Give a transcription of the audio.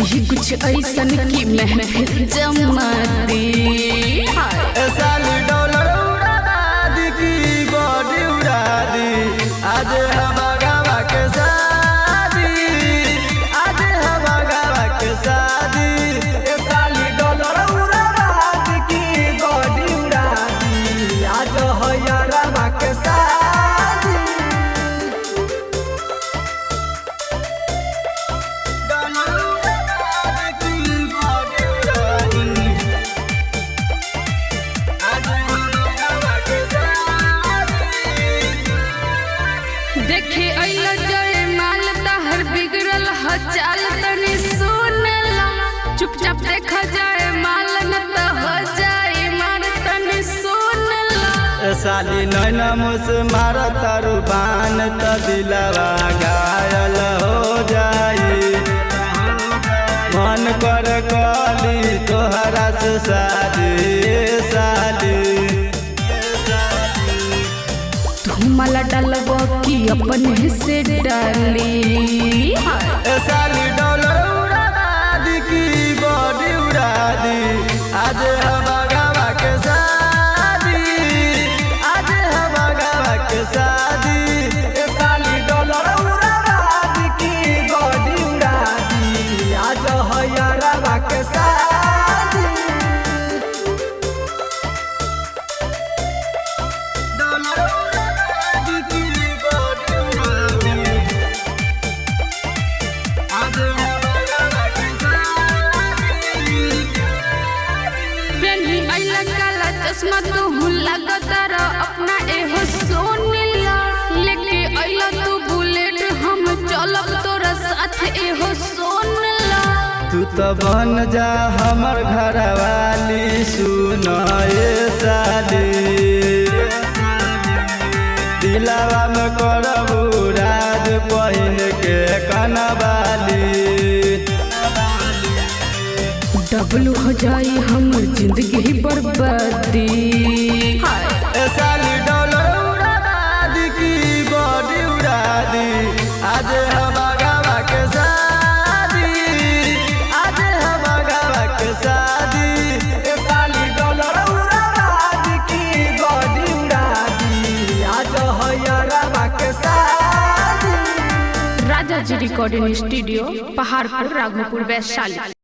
दी कुछ ऐसन की महफिल जमा दी। साली डॉलर उड़ा दी की बॉडी उड़ा दी। आज हवा गावा के शादी, आज हवा गावा के शादी। साली डॉलर उड़ा दी की बॉडी उड़ा दी। आज हो यारवा के शादी। देखे अइला जय माल तहर बिगड़ल ह चाल तनी सुनला। चुपचाप देखा जाए माल न त हो जाए मार तनी सुनला। साली नैना मुस मार तारू बान त दिलवा घायल हो जाई। मन कर कली तोहरा से शादी। साली मला डालबो की अपने से डाली। साली डॉलर उड़ा दी की बॉडी उड़ा दी। आज हवा गावा के शादी, आज हवा गावा के शादी। साली डॉलर उड़ा दी की बॉडी उड़ा दी। आज हो यारवा के शादी। चश्मा तू लगता अपना एहो सोनिया। लेके अइला तू बुलेट हम चलब तोरा साथ एहो सोनला। तू तो बन जा हमर घर वाली। सुन ए साली दिलावा में करबू राज पहिन के कनवाली। डबल हो जाई हमर जिंदगी बर्बादी। साली डॉलर उड़ा दी की बॉडी उड़ा दी। आज हवा गावा के शादी, आज हवा गावा के शादी। साली डॉलर उड़ा दी की बॉडी उड़ा दी। आज हो यारवा के शादी। राजा जी रिकॉर्डिंग स्टूडियो, पहाड़पुर, राघोपुर, वैशाली।